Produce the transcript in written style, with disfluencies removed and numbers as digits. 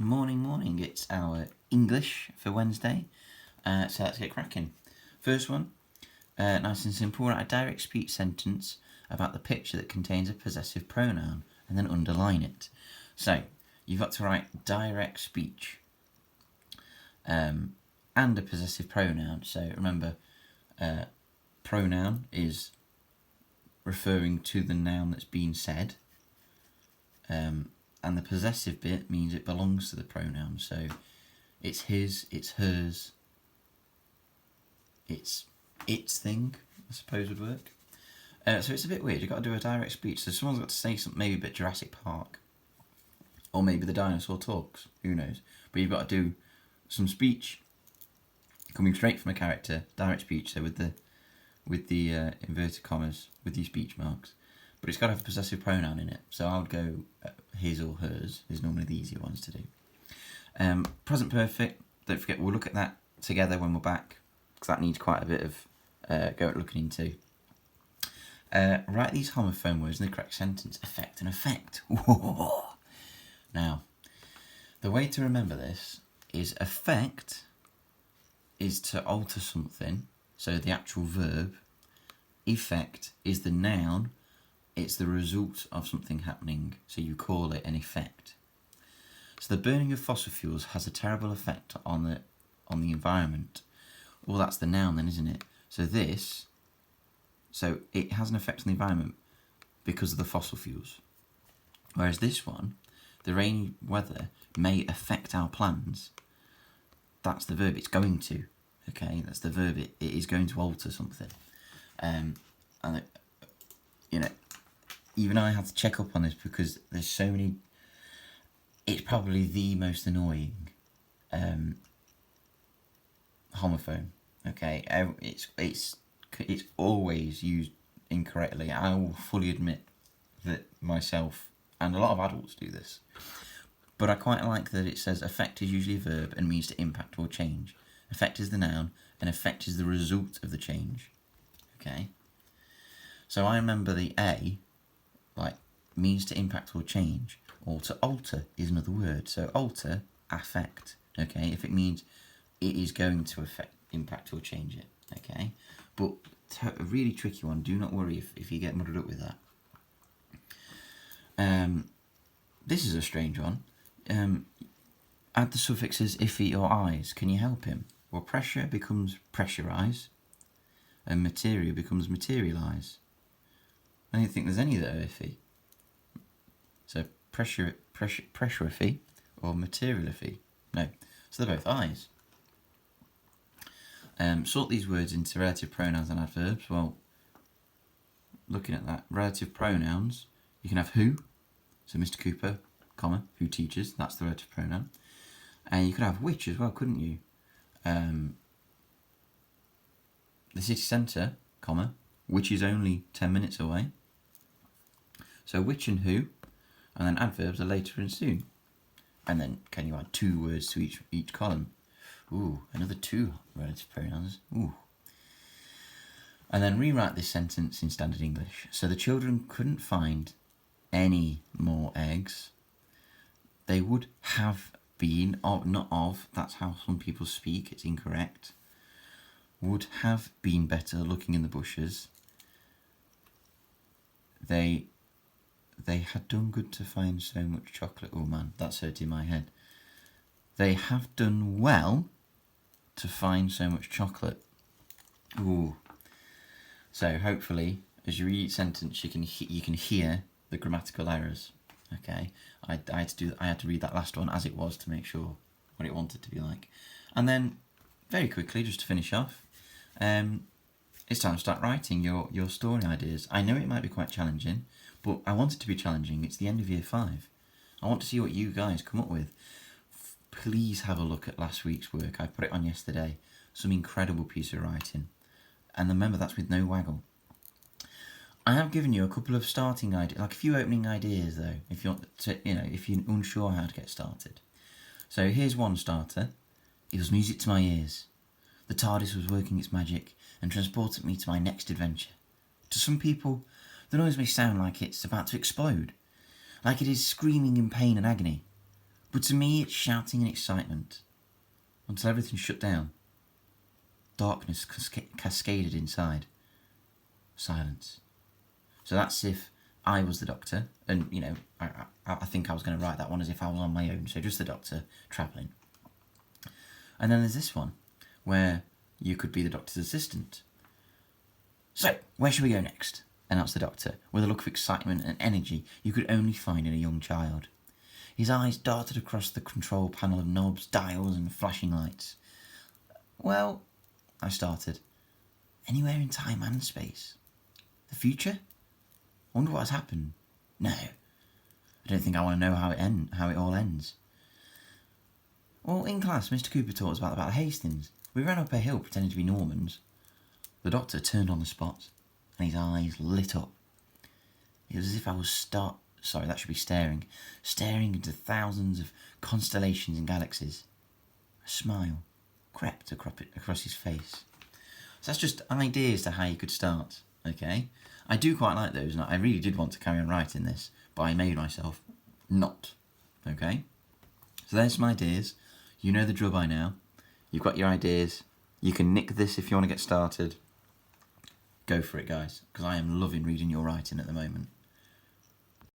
Morning. It's our English for Wednesday. So let's get cracking. First one, nice and simple. Write a direct speech sentence about the picture that contains a possessive pronoun and then underline it. So you've got to write direct speech and a possessive pronoun. So remember, pronoun is referring to the noun that's being said. And the possessive bit means it belongs to the pronoun. So it's his, it's hers, it's its thing, I suppose would work. So it's a bit weird. You've got to do a direct speech. So someone's got to say something, maybe a bit Jurassic Park. Or maybe the dinosaur talks. Who knows? But you've got to do some speech coming straight from a character, direct speech, so with the inverted commas, with your speech marks. But it's got to have a possessive pronoun in it. So I would go his or hers is normally the easier ones to do. Present perfect, don't forget, we'll look at that together when we're back, because that needs quite a bit of looking into. Write these homophone words in the correct sentence. Effect and effect. Whoa. Now, the way to remember this is effect is to alter something, so the actual verb. Effect is the noun. It's the result of something happening, so you call it an effect. So the burning of fossil fuels has a terrible effect on the environment. Well, that's the noun then, isn't it? So it has an effect on the environment because of the fossil fuels. Whereas this one, the rainy weather may affect our plans. That's the verb, it's going to. Okay, that's the verb, it is going to alter something. Even I had to check up on this because there's so many. It's probably the most annoying homophone. Okay, it's always used incorrectly. I will fully admit that myself and a lot of adults do this. But I quite like that it says effect is usually a verb and means to impact or change. Effect is the noun and effect is the result of the change. Okay. So I remember the A, like, means to impact or change, or to alter is another word. So alter, affect, okay, if it means it is going to impact or change it, okay. But a really tricky one, do not worry if you get muddled up with that. This is a strange one. Add the suffixes iffy or eyes. Can you help him? Well, pressure becomes pressurise, and material becomes materialise. I don't think there's any that are iffy. So pressure-iffy or material-iffy. No, so they're both eyes. Sort these words into relative pronouns and adverbs. Well, looking at that, relative pronouns, you can have who, so Mr. Cooper, comma, who teaches, that's the relative pronoun. And you could have which as well, couldn't you? The city centre, comma, which is only 10 minutes away. So which and who, and then adverbs are later and soon. And then can you add two words to each column? Ooh, another two relative pronouns. Ooh. And then rewrite this sentence in standard English. So the children couldn't find any more eggs. They would have been, not of, that's how some people speak, it's incorrect. Would have been better looking in the bushes. They had done good to find so much chocolate. Oh man, that's hurting my head. They have done well to find so much chocolate. Ooh. So hopefully, as you read each sentence, you can hear the grammatical errors. Okay, I had to read that last one as it was to make sure what it wanted to be like. And then, very quickly, just to finish off, it's time to start writing your story ideas. I know it might be quite challenging, but I want it to be challenging. It's the end of year 5. I want to see what you guys come up with. Please have a look at last week's work. I put it on yesterday. Some incredible piece of writing. And remember, that's with no waggle. I have given you a couple of starting ideas, like a few opening ideas though, if you want to, if you're unsure how to get started. So here's one starter. It was music to my ears. The TARDIS was working its magic and transported me to my next adventure. To some people, the noise may sound like it's about to explode, like it is screaming in pain and agony. But to me, it's shouting and excitement until everything shut down. Darkness cascaded inside. Silence. So that's if I was the Doctor, and you know, I think I was going to write that one as if I was on my own, so just the Doctor travelling. And then there's this one, where you could be the Doctor's assistant. So, where should we go next? Announced the Doctor, with a look of excitement and energy you could only find in a young child. His eyes darted across the control panel of knobs, dials and flashing lights. Well, I started. Anywhere in time and space. The future? I wonder what has happened. No, I don't think I want to know how it all ends. Well, in class, Mr. Cooper taught us about the Battle of Hastings. We ran up a hill pretending to be Normans. The Doctor turned on the spot, and his eyes lit up. It was as if I was staring into thousands of constellations and galaxies. A smile crept across his face. So that's just ideas to how you could start, okay? I do quite like those, and I really did want to carry on writing this, but I made myself not, okay? So there's some ideas. You know the drill by now. You've got your ideas. You can nick this if you want to get started. Go for it, guys, because I am loving reading your writing at the moment.